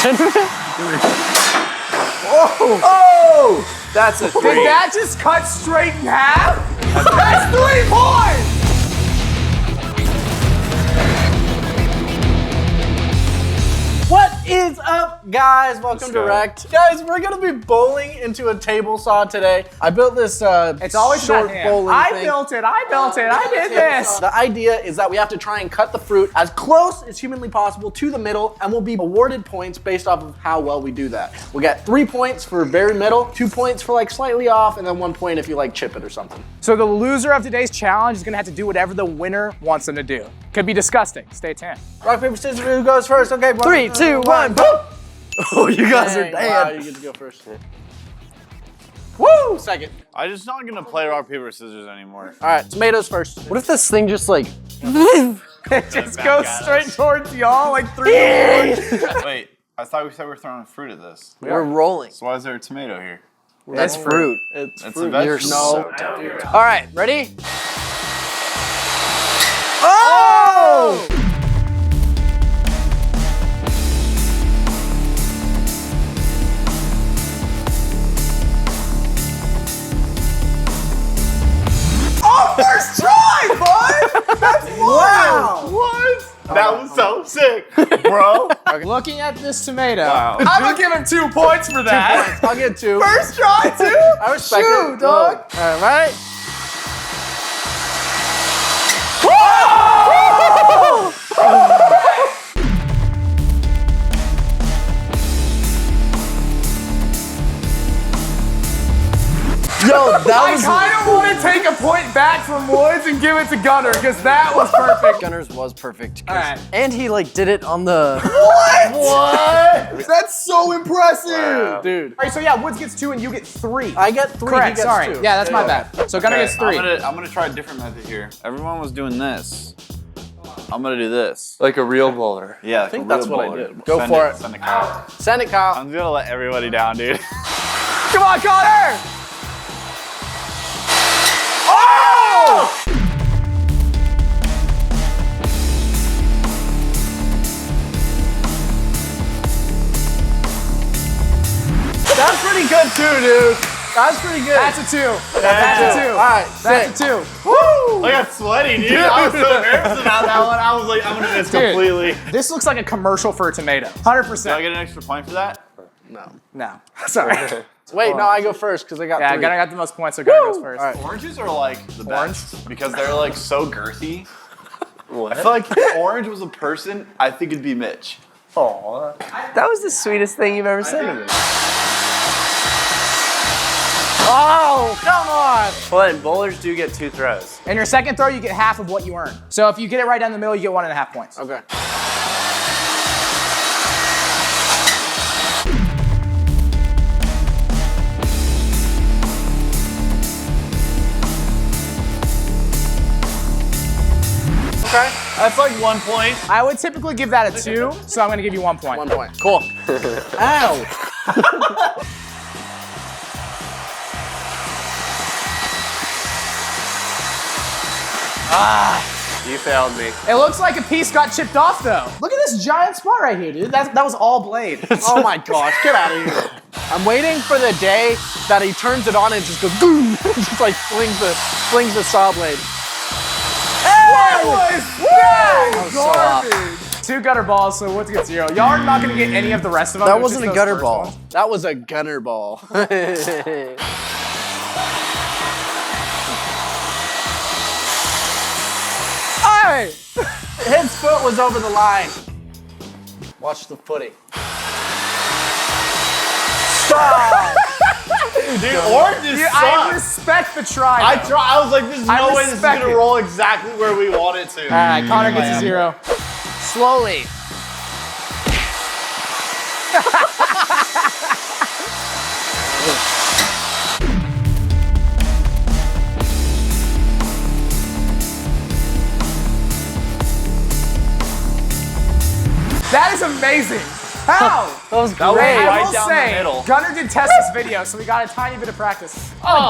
Oh! Oh! That's a 3. Did that just cut straight in half? That's 3 points! What is up, guys? Welcome to REKT. Guys, we're gonna be bowling into a table saw today. I built this it's always short about him. bowling I thing. built it, I did this. The idea is that we have to try and cut the fruit as close as humanly possible to the middle, and we'll be awarded points based off of how well we do that. We'll get 3 points for very middle, 2 points for like slightly off, and then 1 point if you like chip it or something. So the loser of today's challenge is gonna have to do whatever the winner wants them to do. Could be disgusting, stay tuned. Rock, paper, scissors, who goes first? Okay, 3, 2, 1, boom! Oh, you guys are dead. Wow, you get to go first. Woo! Second. I'm just not gonna play rock, paper, scissors anymore. All right, tomatoes first. What if this thing just like... It just goes straight towards y'all like 3 points. Wait, I thought we said we were throwing fruit at this. We're rolling. So why is there a tomato here? That's fruit. It's It's fruit. a vegetable. You're so dumb. All right, ready? Oh! First try, bud! That's Wow! What? That was so sick, bro. Looking at this tomato, Wow. I'm gonna give him 2 points for that. I'll get 2. First try, too? I respect Shoot, it. dog. All right. Yo, that I was kind of want to take a point back from Woods and give it to Gunner because that was perfect. Gunner's was perfect. All right. And he like did it on the... What? That's so impressive. dude. All right, so yeah, Woods gets 2 and you get 3. I get 3. Correct, he gets sorry. 2. Yeah, that's my bad. So Gunner gets 3. I'm gonna try a different method here. Everyone was doing this. I'm gonna do this. Like a real bowler. Yeah, I think that's what I did. Go Send for it. Send it, Kyle. Send it, Kyle. I'm gonna let everybody down, dude. Come on, Connor! Oh! That's pretty good too, dude. That's pretty good. That's a 2. That's a 2. All right, That's a 2. Woo! I got sweaty, dude. I was so nervous about that one. I was like, I'm gonna miss Dude. completely. This looks like a commercial for a tomato. Do I 100%. get an extra point for that? No. No. Sorry. Wait, no, I go first because I got Yeah, 3. Gunner got the most points, so Gunner goes first. All right. Oranges are like the Orange? best because they're like so girthy. What? I feel like if orange was a person, I think it'd be Mitch. That was the sweetest thing you've ever said to me. Oh, come on. Well, and bowlers do get 2 throws. And your second throw, you get half of what you earn. So if you get it right down the middle, you get 1.5 points. Okay. Okay. That's like 1 point. I would typically give that a 2, so I'm gonna give you 1 point. 1 point. Cool. Ow. You failed me. It looks like a piece got chipped off though. Look at this giant spot right here, dude. That was all blade. Oh my gosh, get out of here. I'm waiting for the day that he turns it on and just goes boom, just like flings the saw blade. That was so off. garbage. 2 gutter balls, so Woods gets 0. Y'all are not gonna get any of the rest of them. That It was wasn't just a those gutter first ball. ones. That was a gunner ball. Hey! His foot was over the line. Watch the footing. Stop! Dude, oranges Dude, suck. I respect the try. I though. try. I was like, there's I no way this is respect gonna it. roll exactly where we want it to. All right, Connor gets a 0. Slowly. That is amazing. How? That was That was great. I right will down say, the middle. Gunnar did test this video, so we got a tiny bit of practice.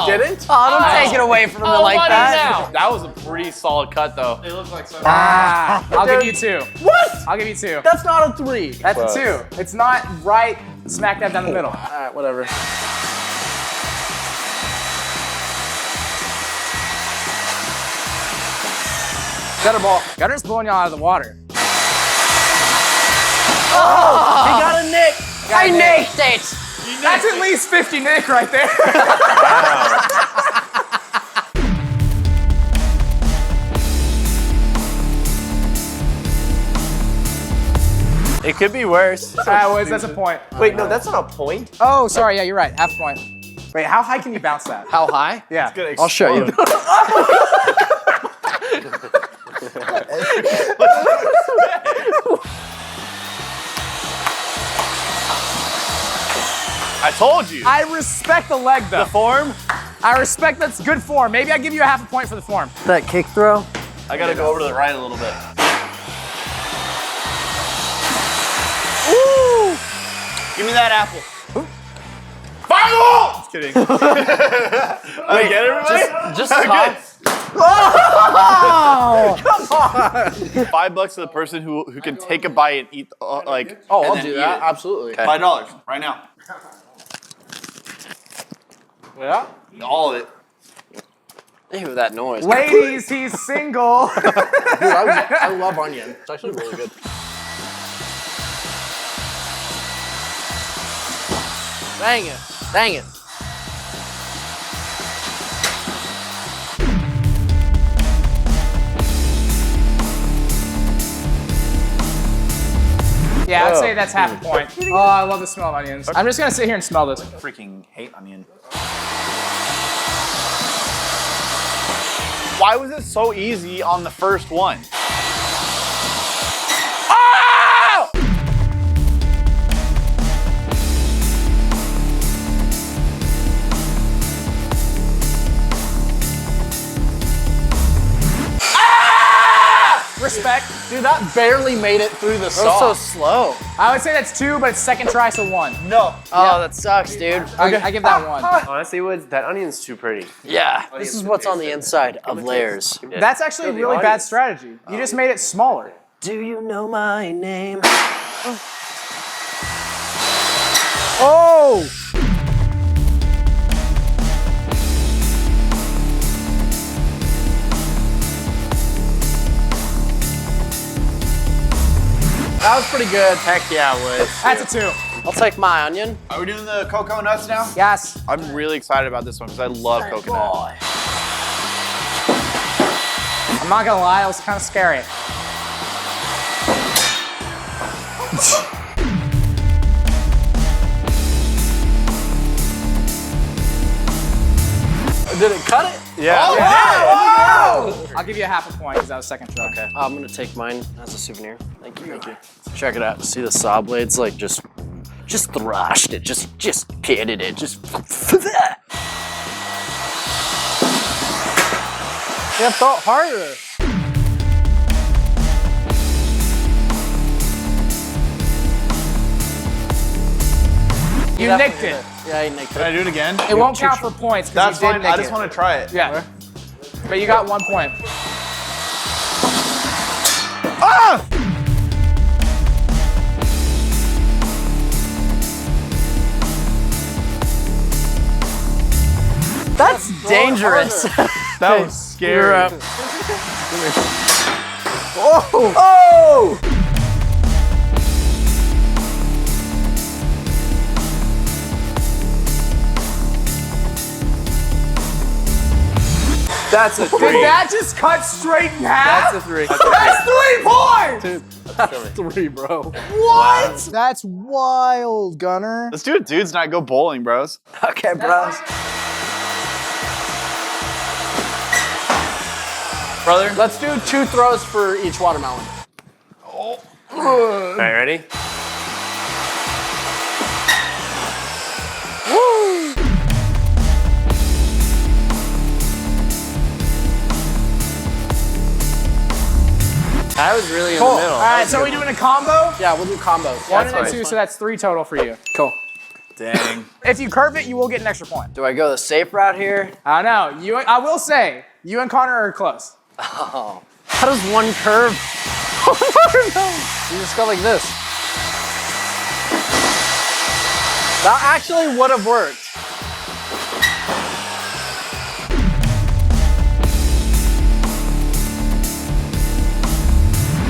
Didn't? Oh, don't take it away from him like that. That was a pretty solid cut, though. It looks like so. I'll give you 2. What? I'll give you 2. That's not a 3. That's a 2. It's not right smack dab down the middle. All right, whatever. Gutter ball. Gunner's blowing y'all out of the water. He got a nick. I nicked it. That's at least 50 Nick right there. It could be worse. That's a point. Wait, no, that's not a point. Oh, sorry. Yeah, you're right. Half point. Wait, how high can you bounce that? How high? Yeah. I'll show you. I told you. I respect the leg, though. The form? I respect that's good form. Maybe I give you a half a point for the form. That kick throw. I gotta go over to the right a little bit. Ooh! Give me that apple. Final! Just kidding. I get it, everybody? Just top. $5 to the person who can take a bite and eat like. Oh, and I'll then do eat that. it. Absolutely. $5 right now. Yeah. All of it. Ew, that noise. Ladies, he's single. Dude, I love onion. It's actually really good. Dang it. Dang it. Yeah, I'd say that's half a point. Oh, I love the smell of onions. I'm just gonna sit here and smell this. Freaking hate onion. Why was it so easy on the first one? Oh! Respect. Dude, that barely made it through the That was so sauce. slow. I would say that's 2, but it's second try, so 1. No. Oh, that sucks, dude. I give that 1. Honestly, Woods, that onion's too pretty. Yeah. This is what's on the inside of layers. That's actually a really bad strategy. You just made it smaller. Do you know my name? Oh! That was pretty good. Heck yeah, Woods. That's a 2. I'll take my onion. Are we doing the cocoa nuts now? Yes. I'm really excited about this one because I love coconut. Boy. I'm not gonna lie, it was kind of scary. Did it cut it? Yeah. I'll give you a half a point because that was second try. Okay. I'm gonna take mine as a souvenir. Thank you. Thank you. Check it out. See the saw blades like just thrashed it, just pitted it, just. Yeah, thought harder. You nicked it. Yeah, I nicked Can I it. do it again? It won't count for points because That's you did fine. nick I just it. want to try it. Yeah. But you got 1 point. Ah! That's dangerous. That was scary. Oh! That's a 3. Did that just cut straight in half? That's a 3. That's 3 points! 3, bro. What? That's wild, Gunner. Let's do it, dudes, not go bowling, bros. Okay, bros. Brother. Let's do 2 throws for each watermelon. All right, ready? I was really in Cool. the middle. All right, so we doing a combo? Yeah, we'll do combos. One and fine. then two, so that's 3 total for you. Cool. Dang. If you curve it, you will get an extra point. Do I go the safe route here? I don't know. I will say, you and Connor are close. Oh. How does one curve? You just go like this. That actually would have worked.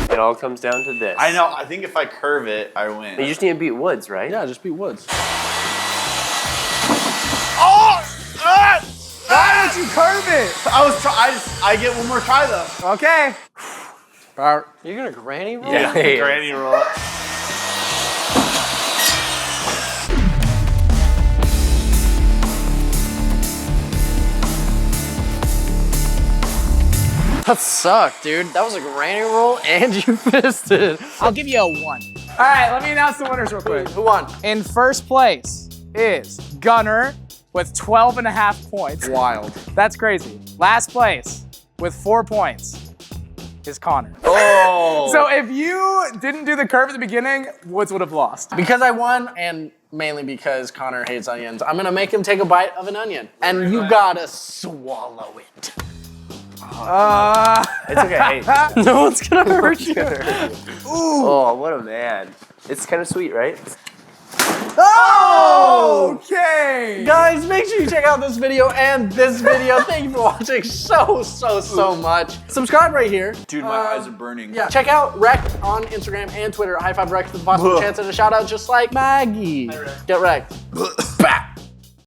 It all comes down to this. I know. I think if I curve it, I win. You just need to beat Woods, right? Yeah, just beat Woods. Why did you curve it? I get one more try though. Okay. You're gonna granny roll? Yeah. Granny roll. That sucked, dude. That was a granny roll and you missed it. I'll give you a 1. All right, let me announce the winners real quick. Who won? In first place is Gunner with 12.5 points. Wild. That's crazy. Last place with 4 points is Connor. Oh. So if you didn't do the curve at the beginning, Woods would have lost. Because I won, and mainly because Connor hates onions, I'm gonna make him take a bite of an onion. And you gotta swallow it. It's okay. Hey, No one's gonna hurt you. oh, what a man. It's kind of sweet, right? Okay. Guys, make sure you check out this video and this video. Thank you for watching so much. Subscribe right here. Dude, my eyes are burning. Yeah, check out REKT on Instagram and Twitter. Hi5 REKT for the possible chance at a shout out just like Maggie. Get wrecked.